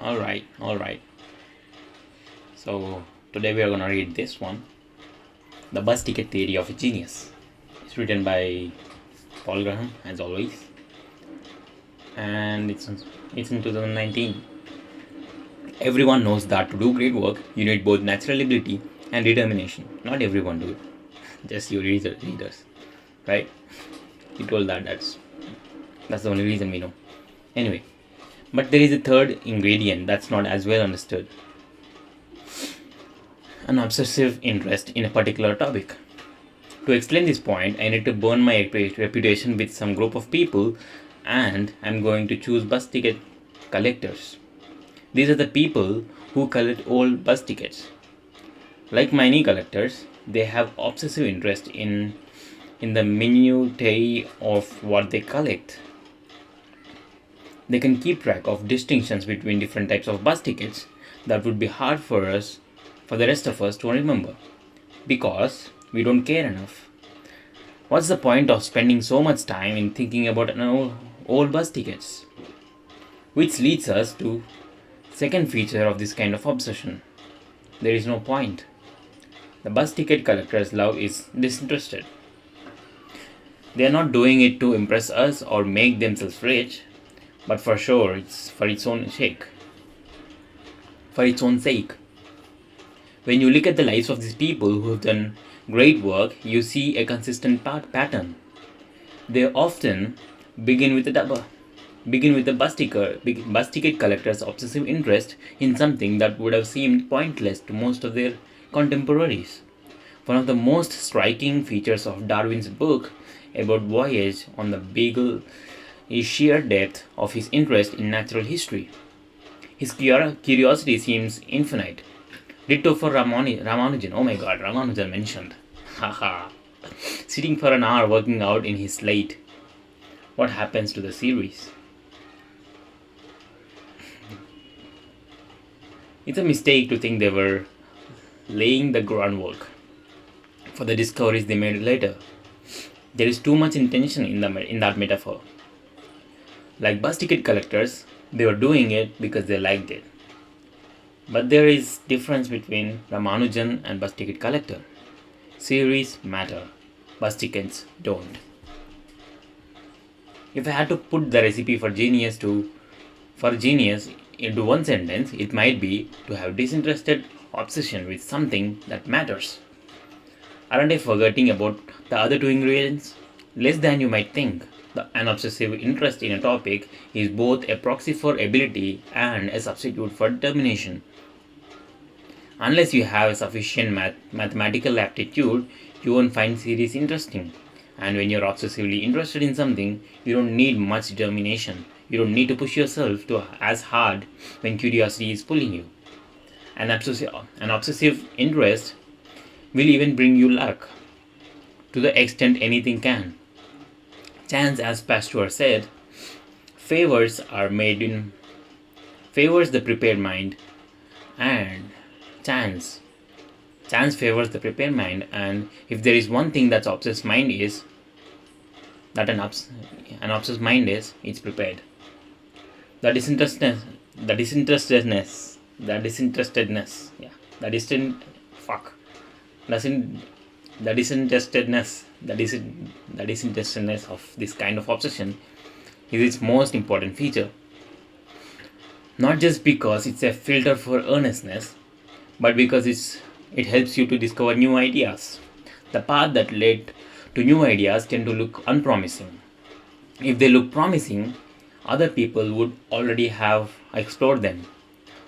All right. So today we are gonna read this one, "The Bus Ticket Theory of a Genius." It's written by Paul Graham, as always, and it's in 2019. Everyone knows that to do great work, you need both natural ability and determination. Not everyone do it, just your readers, right? He told that that's the only reason we know. Anyway, but there is a third ingredient that's not as well understood: an obsessive interest in a particular topic. To explain this point, I need to burn my reputation with some group of people, and I'm going to choose bus ticket collectors. These are the people who collect old bus tickets. Like many collectors, they have obsessive interest in the minutiae of what they collect. They can keep track of distinctions between different types of bus tickets that would be hard for the rest of us to remember because we don't care enough. What's the point of spending so much time in thinking about an old bus tickets? Which leads us to second feature of this kind of obsession. There is no point. The bus ticket collector's love is disinterested. They are not doing it to impress us or make themselves rich, but for sure it's for its own sake. For its own sake. When you look at the lives of these people who have done great work, you see a consistent pattern. They often begin with the bus ticket collector's obsessive interest in something that would have seemed pointless to most of their contemporaries. One of the most striking features of Darwin's book about Voyage on the Beagle is sheer depth of his interest in natural history. His curiosity seems infinite. Ditto for Ramanujan. Oh my god, Ramanujan mentioned. Haha. Sitting for an hour working out in his slate. What happens to the series? It's a mistake to think they were laying the groundwork for the discoveries they made later. There is too much intention in that metaphor. Like bus ticket collectors, they were doing it because they liked it. But there is difference between Ramanujan and bus ticket collector. Series matter, bus tickets don't. If I had to put the recipe for genius into one sentence, it might be to have disinterested obsession with something that matters. Aren't I forgetting about the other two ingredients? Less than you might think. An obsessive interest in a topic is both a proxy for ability and a substitute for determination. Unless you have sufficient mathematical aptitude, you won't find series interesting. And when you're obsessively interested in something, you don't need much determination. You don't need to push yourself to as hard when curiosity is pulling you. An obsessive interest will even bring you luck, to the extent anything can. Chance, as Pasteur said, favors the prepared mind, and chance favors the prepared mind. And if there is one thing that obsessed mind is that an obsessed mind is, it's prepared. The disinterestedness, the disinterestedness, the disinterestedness, yeah, the distant fuck, doesn't the disinterestedness, the disinterestedness of this kind of obsession is its most important feature. Not just because it's a filter for earnestness, but because it helps you to discover new ideas. The path that led to new ideas tend to look unpromising. If they look promising, other people would already have explored them.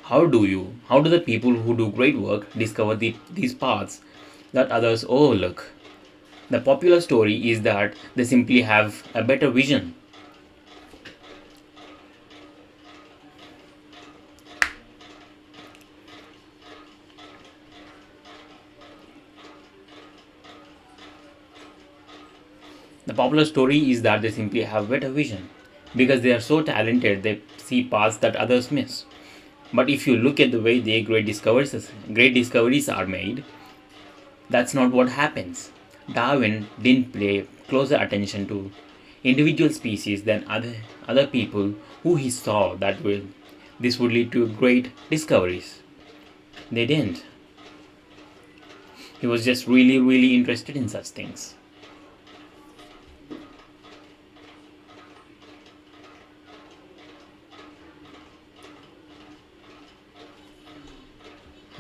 How do the people who do great work discover these paths that others overlook? The popular story is that they simply have a better vision. The popular story is that they simply have better vision because they are so talented they see paths that others miss. But if you look at the way great discoveries are made, that's not what happens. Darwin didn't pay closer attention to individual species than other people who he saw this would lead to great discoveries. They didn't. He was just really, really interested in such things.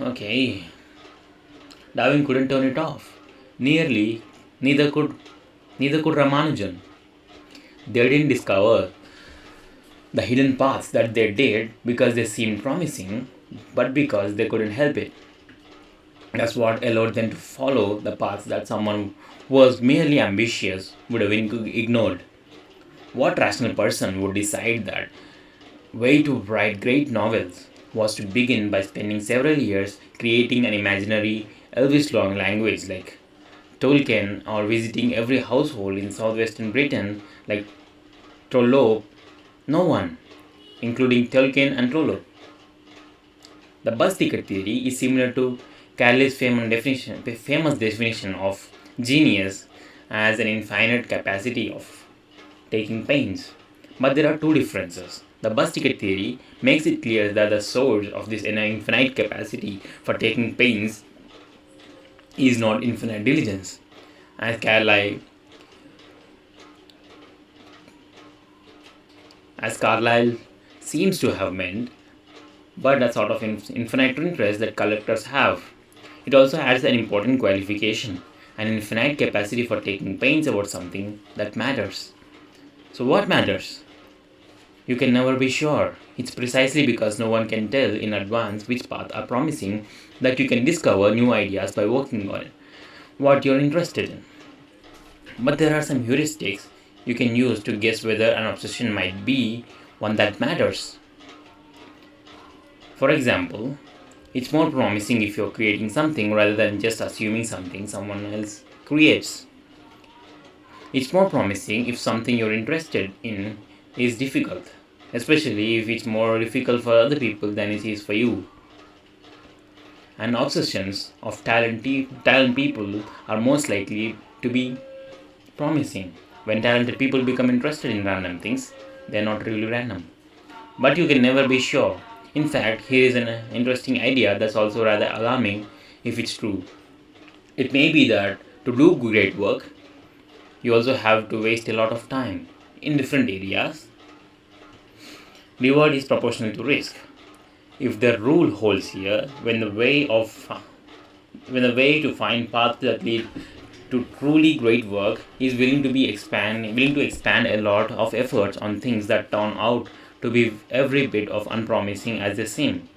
Okay, Darwin couldn't turn it off. Nearly, neither could Ramanujan. They didn't discover the hidden paths that they did because they seemed promising, but because they couldn't help it. That's what allowed them to follow the paths that someone who was merely ambitious would have ignored. What rational person would decide that way to write great novels was to begin by spending several years creating an imaginary Elvis long language like Tolkien, or visiting every household in southwestern Britain like Trollope? No one, including Tolkien and Trollope. The bus ticket theory is similar to Carlyle's famous definition of genius as an infinite capacity of taking pains. But there are two differences. The bus ticket theory makes it clear that the source of this infinite capacity for taking pains is not infinite diligence, as Carlyle seems to have meant, but a sort of infinite interest that collectors have. It also adds an important qualification, an infinite capacity for taking pains about something that matters. So, what matters? You can never be sure. It's precisely because no one can tell in advance which paths are promising that you can discover new ideas by working on it, what you're interested in. But there are some heuristics you can use to guess whether an obsession might be one that matters. For example, it's more promising if you're creating something rather than just assuming something someone else creates. It's more promising if something you're interested in is difficult, especially if it's more difficult for other people than it is for you. And obsessions of talent people are most likely to be promising. When talented people become interested in random things, they're not really random. But you can never be sure. In fact, here is an interesting idea that's also rather alarming if it's true. It may be that to do great work, you also have to waste a lot of time in different areas. Reward is proportional to risk. If the rule holds here, when the way to find paths that lead to truly great work is willing to expand a lot of efforts on things that turn out to be every bit of unpromising as they seem.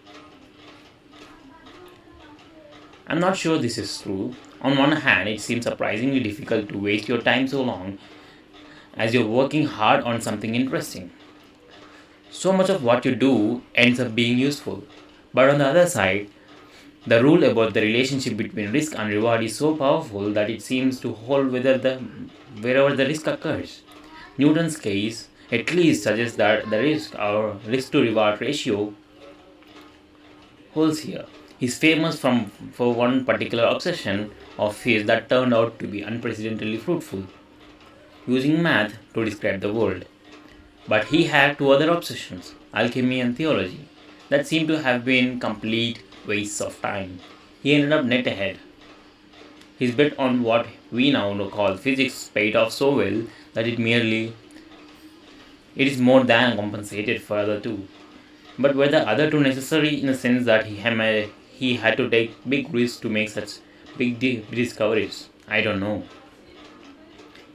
I'm not sure this is true. On one hand, it seems surprisingly difficult to waste your time so long as you're working hard on something interesting. So much of what you do ends up being useful. But on the other side, the rule about the relationship between risk and reward is so powerful that it seems to hold wherever the risk occurs. Newton's case at least suggests that the risk to reward ratio holds here. He's famous for one particular obsession of his that turned out to be unprecedentedly fruitful, using math to describe the world. But he had two other obsessions, alchemy and theology, that seemed to have been complete wastes of time. He ended up net ahead. His bet on what we now call physics paid off so well that it is more than compensated for the other two. But were the other two necessary in the sense that he had to take big risks to make such big discoveries? I don't know.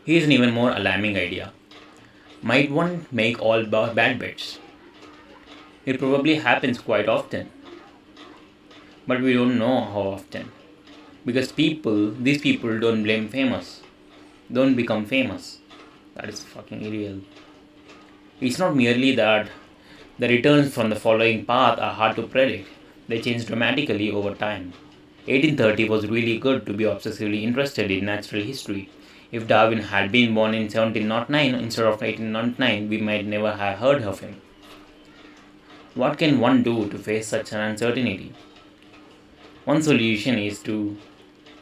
Here's an even more alarming idea. Might one make all bad bets? It probably happens quite often. But we don't know how often. Because these people don't become famous. That is fucking irreal. It's not merely that the returns from the following path are hard to predict. They change dramatically over time. 1830 was really good to be obsessively interested in natural history. If Darwin had been born in 1709 instead of 1809, we might never have heard of him. What can one do to face such an uncertainty? One solution is to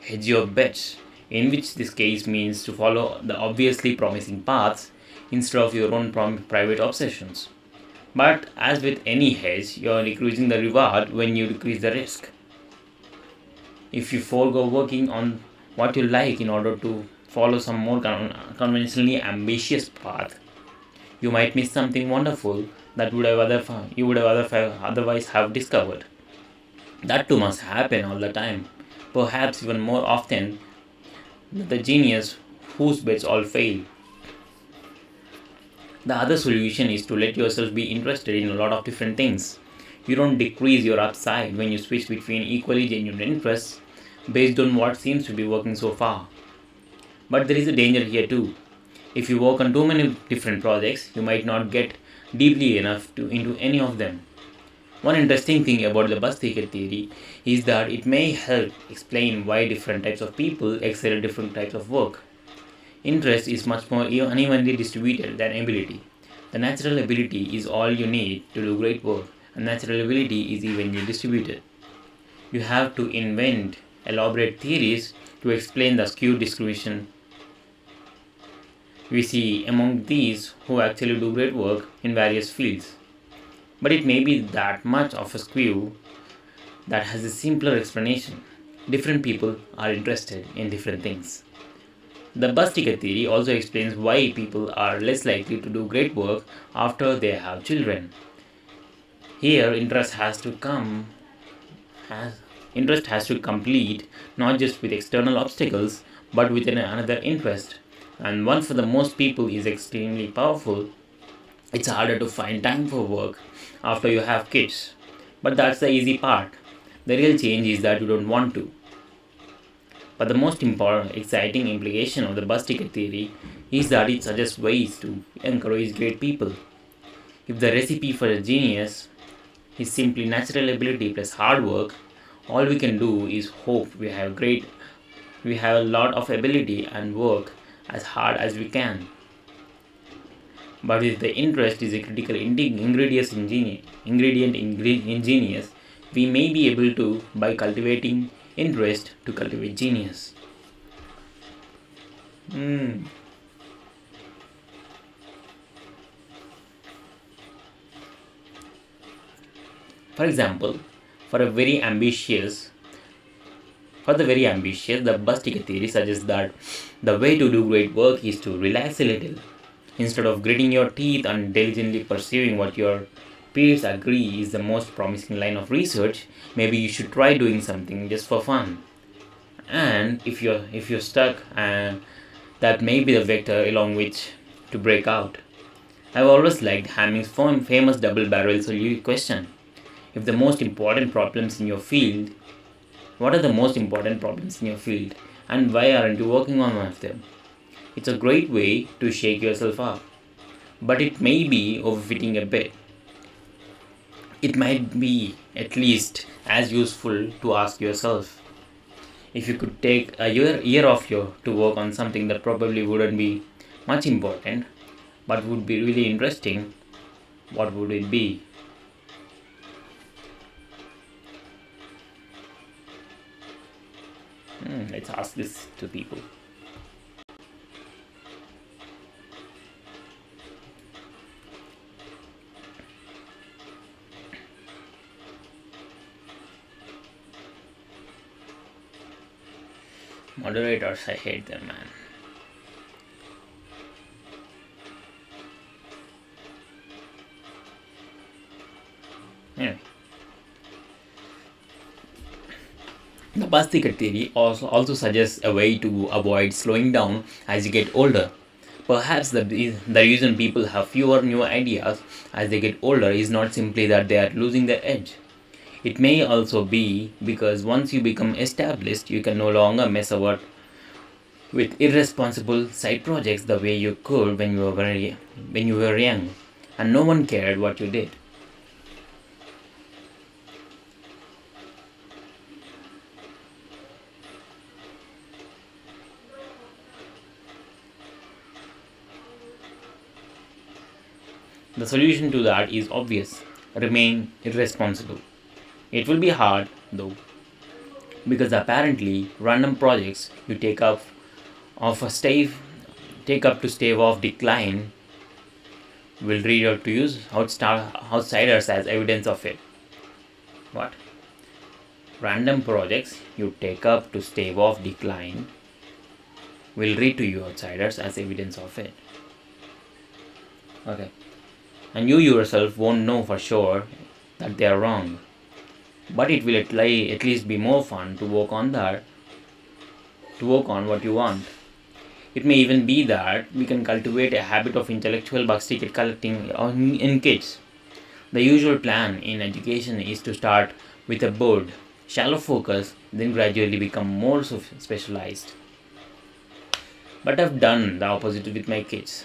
hedge your bets, in which this case means to follow the obviously promising paths instead of your own private obsessions. But as with any hedge, you're increasing the reward when you decrease the risk. If you forego working on what you like in order to follow some more conventionally ambitious path, you might miss something wonderful that you would have otherwise have discovered. That too must happen all the time, perhaps even more often than the genius whose bets all fail. The other solution is to let yourself be interested in a lot of different things. You don't decrease your upside when you switch between equally genuine interests based on what seems to be working so far. But there is a danger here too. If you work on too many different projects, you might not get deeply enough into any of them. One interesting thing about the bus ticket theory is that it may help explain why different types of people excel at different types of work. Interest is much more unevenly distributed than ability. The natural ability is all you need to do great work, and natural ability is evenly distributed. You have to invent elaborate theories to explain the skewed distribution we see among these who actually do great work in various fields. But it may be that much of a skew that has a simpler explanation. Different people are interested in different things. The bus ticket theory also explains why people are less likely to do great work after they have children. Here, has, interest has to complete not just with external obstacles but with another interest. And one for the most people is extremely powerful. It's harder to find time for work after you have kids. But that's the easy part. The real change is that you don't want to. But the most important, exciting implication of the bus ticket theory is that it suggests ways to encourage great people. If the recipe for a genius is simply natural ability plus hard work, all we can do is hope we have a lot of ability and work as hard as we can. But if the interest is a critical ingredient in genius, we may be able to, by cultivating interest, to cultivate genius. For example, for a very ambitious for the very ambitious, the bus ticket theory suggests that the way to do great work is to relax a little. Instead of gritting your teeth and diligently pursuing what your peers agree is the most promising line of research, maybe you should try doing something just for fun. And if you're stuck, that may be the vector along which to break out. I've always liked Hamming's famous double barrel question. If the most important problems in your field What are the most important problems in your field, and why aren't you working on one of them? It's a great way to shake yourself up, but it may be overfitting a bit. It might be at least as useful to ask yourself, if you could take a year off to work on something that probably wouldn't be much important but would be really interesting, what would it be? Let's ask this to people. Moderators, I hate them, man. Anyway. The bus ticket theory also suggests a way to avoid slowing down as you get older. Perhaps the reason people have fewer new ideas as they get older is not simply that they are losing their edge. It may also be because once you become established, you can no longer mess about with irresponsible side projects the way you could when you were young, and no one cared what you did. The solution to that is obvious: remain irresponsible. It will be hard, though, because apparently random projects you take up to stave off decline will read out to use outsiders as evidence of it. What? Random projects you take up to stave off decline will read to you outsiders as evidence of it. Okay. And you yourself won't know for sure that they are wrong. But it will at least be more fun to work on what you want. It may even be that we can cultivate a habit of intellectual bus ticket collecting in kids. The usual plan in education is to start with a board, shallow focus, then gradually become more specialized. But I've done the opposite with my kids.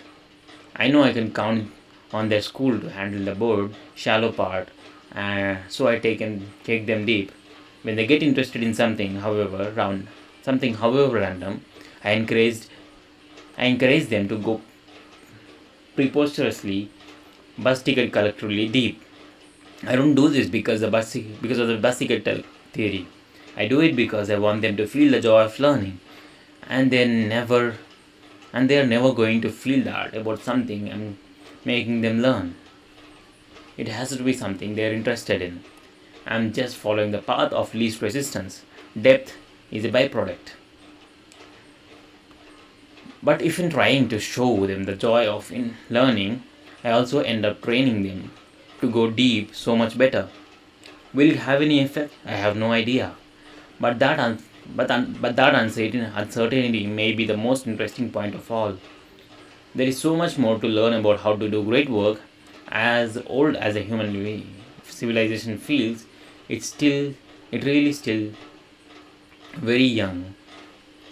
I know I can count on their school to handle the board, shallow part, so I take them deep. When they get interested in something, however random, I encourage them to go preposterously bus ticket collectively deep. I don't do this because of the bus ticket theory. I do it because I want them to feel the joy of learning, and they are never going to feel that about something I'm making them learn. It has to be something they are interested in. I'm just following the path of least resistance. Depth is a byproduct. But if in trying to show them the joy of in learning, I also end up training them to go deep so much better. Will it have any effect? I have no idea. But that uncertainty may be the most interesting point of all. There is so much more to learn about how to do great work. As old as a human civilization feels, it's really still very young.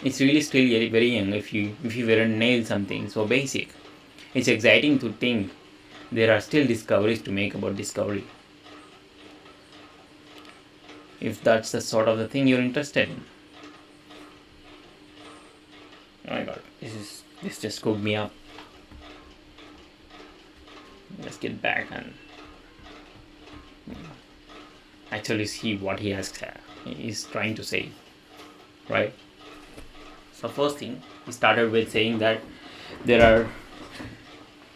It's really still very young if you were to nail something so basic. It's exciting to think there are still discoveries to make about discovery. If that's the sort of the thing you're interested in. Oh my god, this just cooked me up. Let's get back and actually see what he is trying to say, right? So first thing, he started with saying that there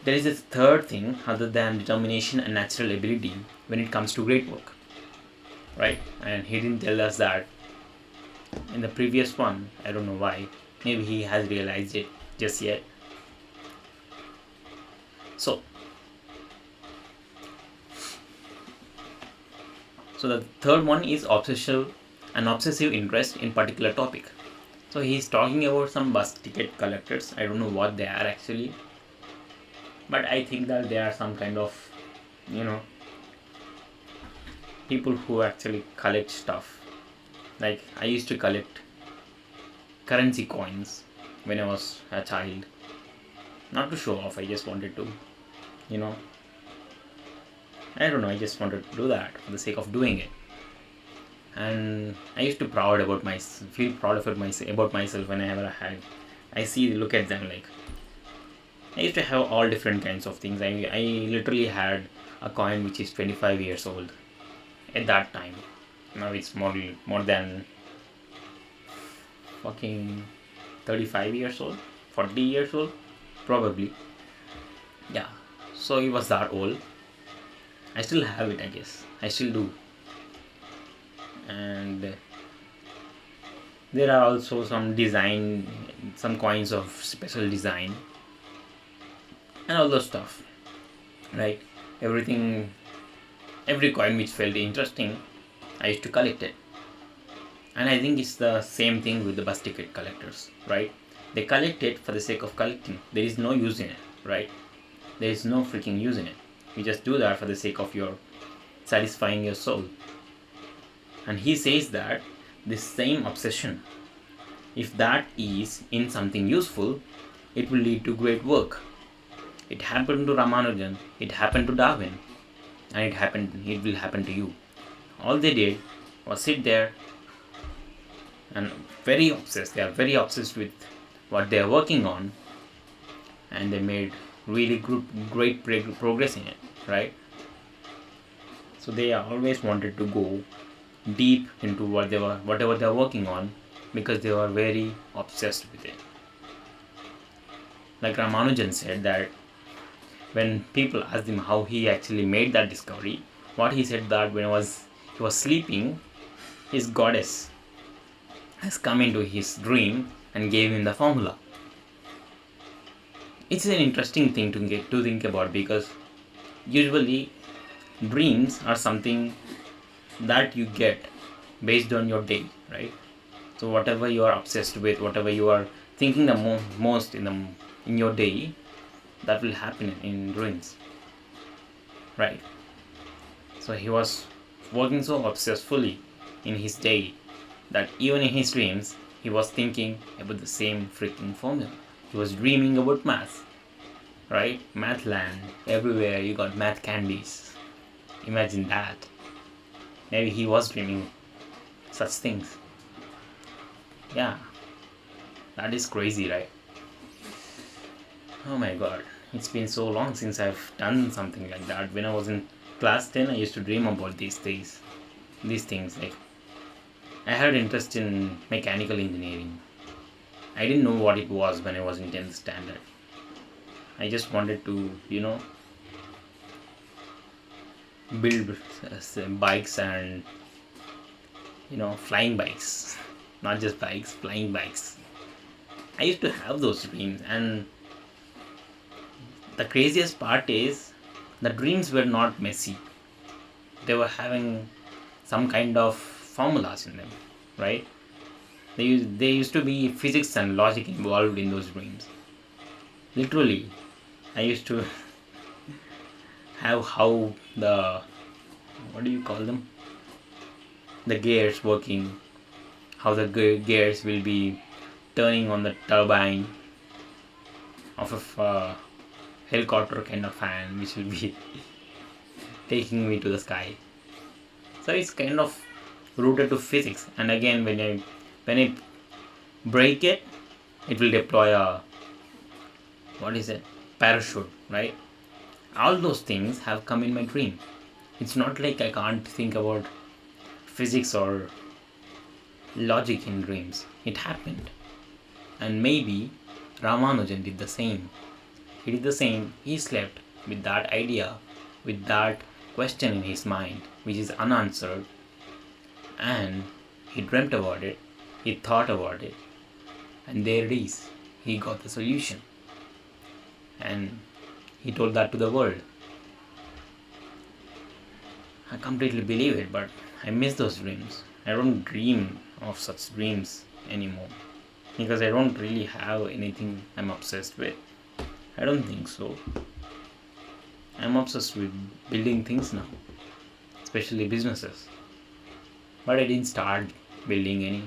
is a third thing other than determination and natural ability when it comes to great work, right? And he didn't tell us that in the previous one. I don't know why. Maybe he has realized it just yet. So the third one is an obsessive interest in particular topic. So he's talking about some bus ticket collectors. I don't know what they are actually, but I think that they are some kind of, people who actually collect stuff. Like I used to collect currency coins when I was a child. Not to show off, I just wanted to, I don't know, I just wanted to do that for the sake of doing it. And I used to feel proud about myself whenever I look at them. Like I used to have all different kinds of things. I literally had a coin which is 25 years old at that time. Now it's more than fucking 35 years old, 40 years old, probably. Yeah, so it was that old. I still have it, I guess. I still do. And there are also some coins of special design and all those stuff, right? Every coin which felt interesting, I used to collect it. And I think it's the same thing with the bus ticket collectors, right? They collect it for the sake of collecting. There is no use in it, right? There is no freaking use in it. You just do that for the sake of your satisfying your soul. And he says that this same obsession, if that is in something useful, it will lead to great work. It happened to Ramanujan, it happened to Darwin, and it will happen to you. All they did was sit there and they are very obsessed with what they are working on, and they made really great progress in it, right? So they always wanted to go deep into whatever they are working on, because they were very obsessed with it. Like Ramanujan said that when people asked him how he actually made that discovery, what he said that when he was sleeping, his goddess has come into his dream and gave him the formula. It's an interesting thing to think about, because usually dreams are something that you get based on your day, right? So whatever you are obsessed with, whatever you are thinking the most in your day, that will happen in dreams, right? So he was working so obsessively in his day that even in his dreams he was thinking about the same freaking formula. He was dreaming about math, right? Math land, everywhere you got math candies. Imagine that. Maybe he was dreaming such things. Yeah, that is crazy, right? Oh my god, it's been so long since I've done something like that. When I was in class 10, I used to dream about these things. Like, I had interest in mechanical engineering. I didn't know what it was when I was in 10th standard. I just wanted to, build bikes and, flying bikes. Not just bikes, flying bikes. I used to have those dreams, and the craziest part is the dreams were not messy. They were having some kind of formulas in them, right? They used to be physics and logic involved in those dreams. Literally, I used to have how the, what do you call them, the gears working, how the gears will be turning on the turbine of a helicopter kind of fan, which will be taking me to the sky. So it's kind of rooted to physics, and again when I break it, it will deploy a, what is it, parachute, right? All those things have come in my dream. It's not like I can't think about physics or logic in dreams. It happened. And maybe Ramanujan did the same. He did the same. He slept with that idea, with that question in his mind, which is unanswered, and he dreamt about it, he thought about it, and there it is. He got the solution, and he told that to the world. I completely believe it, but I miss those dreams. I don't dream of such dreams anymore, because I don't really have anything I'm obsessed with. I don't think so. I'm obsessed with building things now, especially businesses. But I didn't start building any.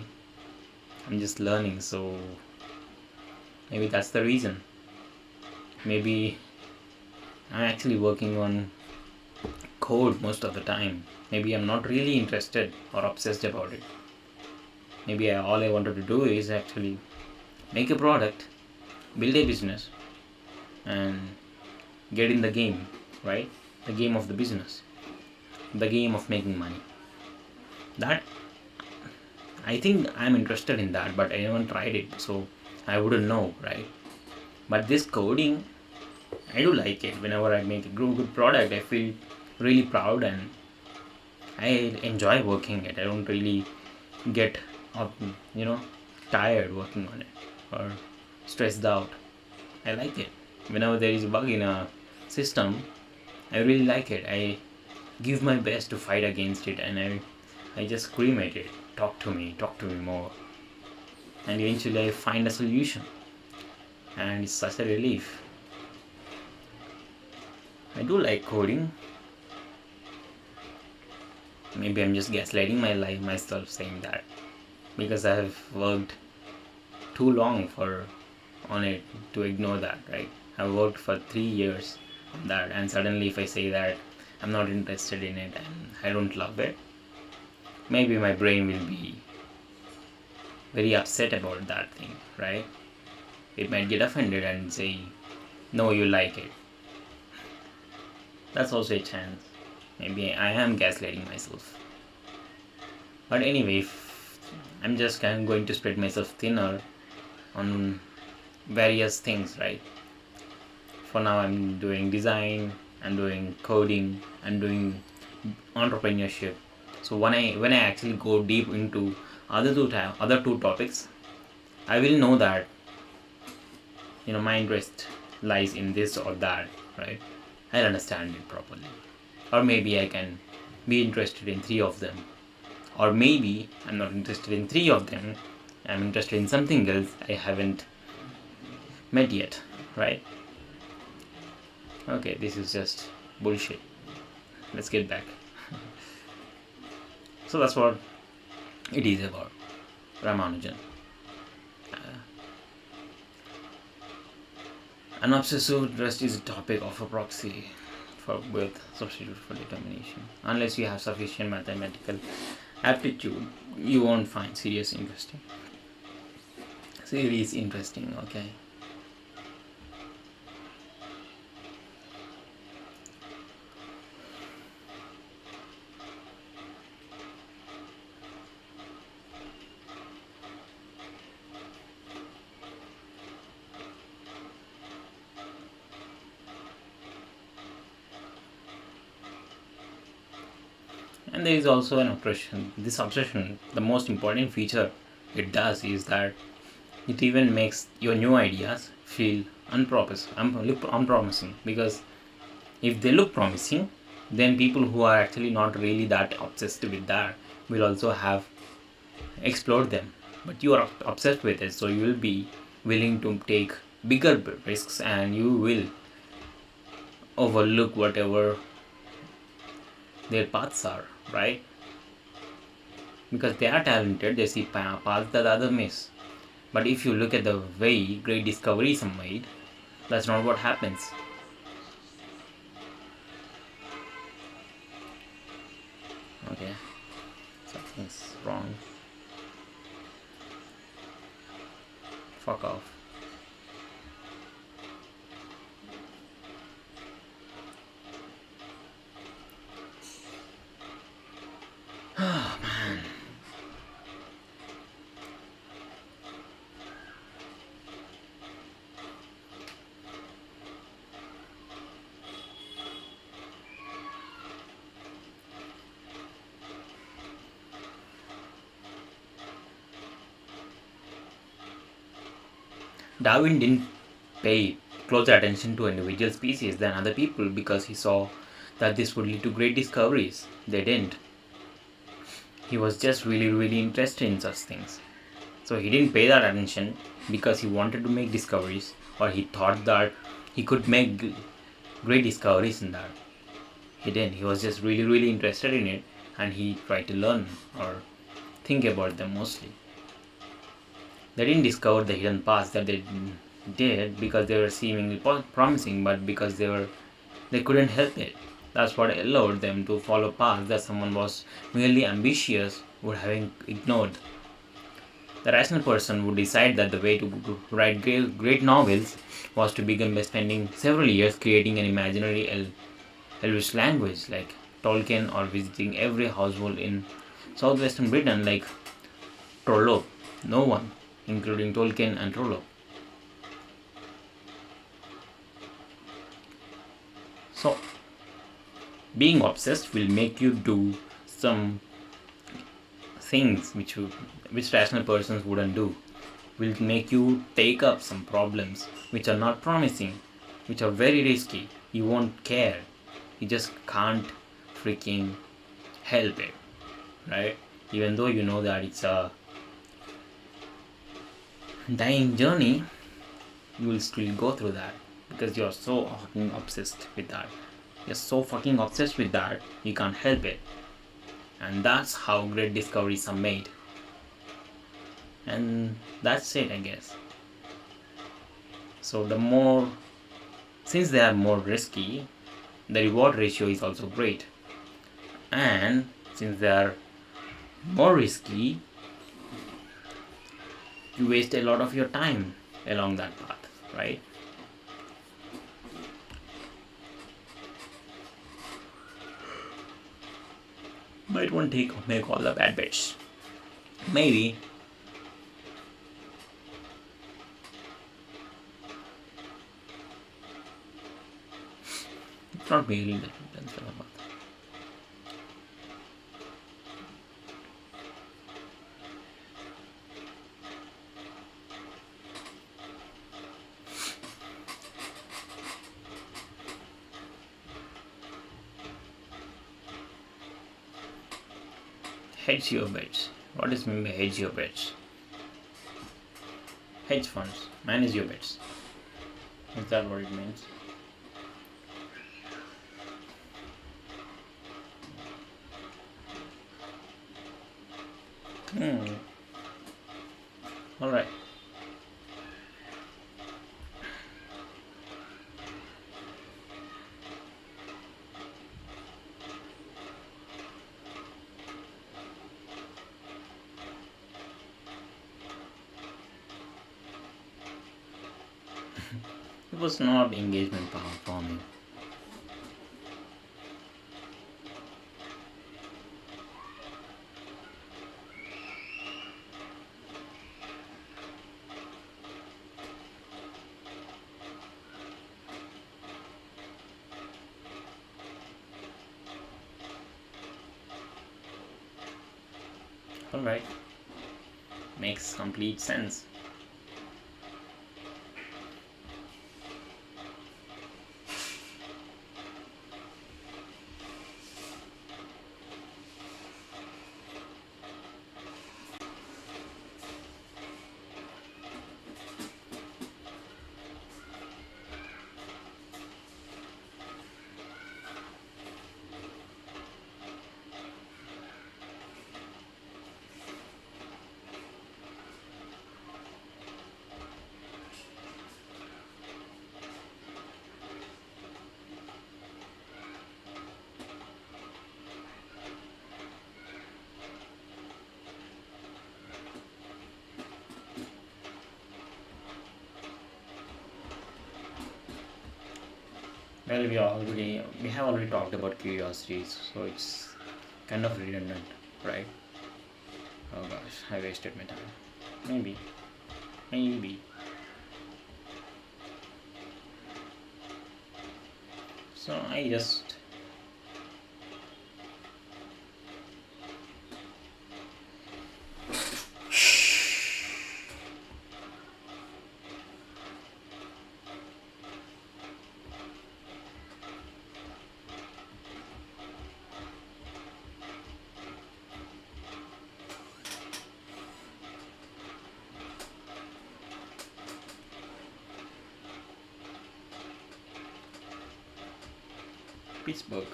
I'm just learning, so maybe that's the reason. Maybe I'm actually working on code most of the time. Maybe I'm not really interested or obsessed about it. Maybe all I wanted to do is actually make a product, build a business, and get in the game, right? The game of the business, the game of making money. That, I think I'm interested in that, but I haven't tried it, so I wouldn't know, right? But this coding, I do like it. Whenever I make a good product, I feel really proud, and I enjoy working it. I don't really get tired working on it or stressed out. I like it. Whenever there is a bug in a system, I really like it. I give my best to fight against it, and I just scream at it, talk to me more, and eventually I find a solution, and it's such a relief. I do like coding. Maybe I'm just gaslighting myself saying that, because I have worked too long on it to ignore that, right? I've worked for 3 years on that, and suddenly if I say that I'm not interested in it and I don't love it, maybe my brain will be very upset about that thing, right? It might get offended and say, no, you like it. That's also a chance. Maybe I am gaslighting myself. But anyway, I'm just kind of going to spread myself thinner on various things, right? For now, I'm doing design, I'm doing coding, I'm doing entrepreneurship. So when I actually go deep into other two topics, I will know that my interest lies in this or that, right? I'll understand it properly. Or maybe I can be interested in three of them. Or maybe I'm not interested in three of them. I'm interested in something else I haven't met yet, right? Okay, this is just bullshit. Let's get back. So that's what it is about Ramanujan. An obsessive interest is a topic of a proxy for with substitute for determination. Unless you have sufficient mathematical aptitude, you won't find serious interesting. Series interesting, okay. And there is also an obsession. This obsession, the most important feature it does is that it even makes your new ideas feel unpromising, because if they look promising, then people who are actually not really that obsessed with that will also have explored them. But you are obsessed with it, so you will be willing to take bigger risks, and you will overlook whatever their paths are, right? Because they are talented, they see paths that others miss. But if you look at the way great discoveries are made, that's not what happens. Okay, something's wrong. Fuck off. Oh man. Darwin didn't pay closer attention to individual species than other people because he saw that this would lead to great discoveries. They didn't. He was just really interested in such things. So he didn't pay that attention because he wanted to make discoveries, or he thought that he could make great discoveries in that. He didn't. He was just really interested in it, and he tried to learn or think about them mostly. They didn't discover the hidden paths that they did because they were seemingly promising, but because they couldn't help it. That's what allowed them to follow paths that someone was merely ambitious would have ignored. The rational person would decide that the way to write great novels was to begin by spending several years creating an imaginary Elvish language like Tolkien, or visiting every household in southwestern Britain like Trollope. No one, including Tolkien and Trollope. So, being obsessed will make you do some things which rational persons wouldn't do. Will make you take up some problems which are not promising, which are very risky. You won't care. You just can't freaking help it, right? Even though you know that it's a dying journey, you will still go through that because you're so fucking obsessed with that. You're so fucking obsessed with that, you can't help it. And that's how great discoveries are made. And that's it, I guess. So since they are more risky, the reward ratio is also great. And since they are more risky, you waste a lot of your time along that path, right? But it won't make all the bad bets. Maybe. Not really. Hedge your bets. What does mean by hedge your bets? Hedge funds. Manage your bets. Is that what it means? Hmm. Alright. It was not engagement power for me. Alright. Makes complete sense. Well, we have already talked about curiosities, so it's kind of redundant, right? Oh gosh, I wasted my time. Maybe, maybe. So I just Pittsburgh.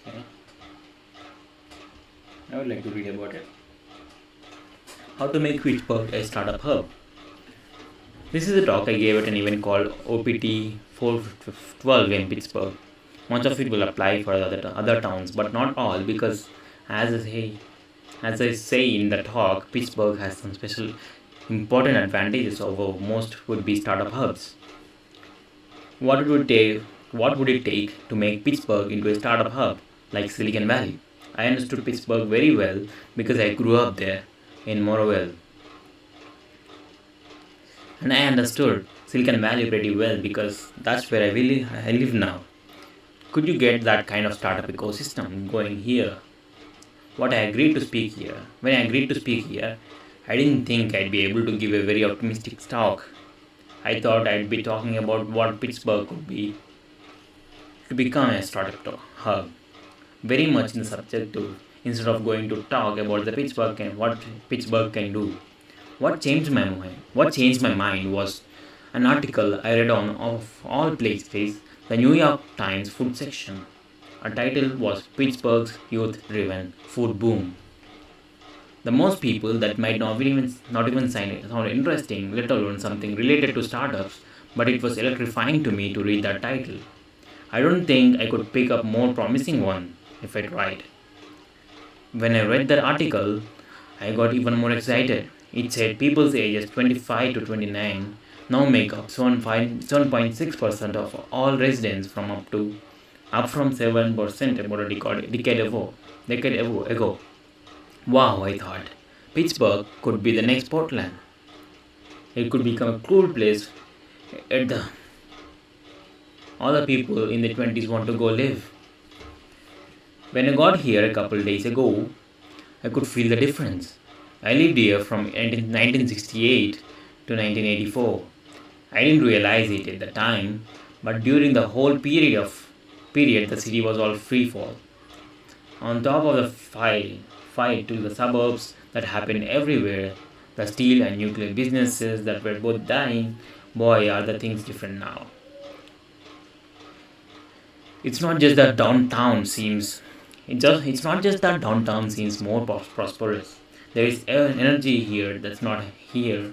Okay, I would like to read about it. How to make Pittsburgh a startup hub. This is a talk I gave at an event called OPT 412 in Pittsburgh. Much of it will apply for other towns, but not all, because as I say, as I say in the talk, Pittsburgh has some special important advantages over most would-be startup hubs. What would it take? What would it take to make Pittsburgh into a startup hub like Silicon Valley? I understood Pittsburgh very well because I grew up there in Morowell, and I understood Silicon Valley pretty well because that's where I live now. Could you get that kind of startup ecosystem going here? What I agreed to speak here. When I agreed to speak here, I didn't think I'd be able to give a very optimistic talk. I thought I'd be talking about what Pittsburgh could be to become a startup hub. Very much in the subjective instead of going to talk about the Pittsburgh and what Pittsburgh can do. What changed my mind was an article I read on of all places, the New York Times food section. A title was Pittsburgh's Youth Driven Food Boom. The most people that might not even sound interesting, let alone something related to startups, but it was electrifying to me to read that title. I don't think I could pick up more promising one if I tried. When I read that article, I got even more excited. It said people's ages 25 to 29 now make up 7.6% of all residents up from 7% about a decade ago. Wow, I thought. Pittsburgh could be the next Portland. It could become a cool place at the all the people in their 20s want to go live. When I got here a couple days ago, I could feel the difference. I lived here from 1968 to 1984. I didn't realize it at the time, but during the whole period the city was all free fall. On top of the fight to the suburbs that happened everywhere, the steel and nuclear businesses that were both dying, boy, are the things different now. It's not just that downtown seems it's not just that downtown seems more prosperous. There is an energy here that's not here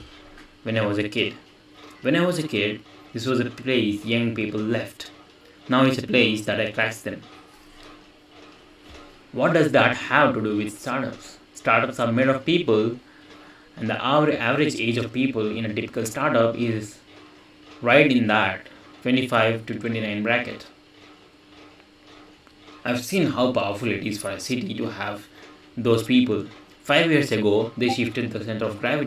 when I was a kid. When I was a kid, this was a place young people left. Now it's a place that attracts them. What does that have to do with startups? Startups are made of people, and the average age of people in a typical startup is right in that 25 to 29 bracket. I've seen how powerful it is for a city to have those people. 5 years ago, they shifted the center of gravity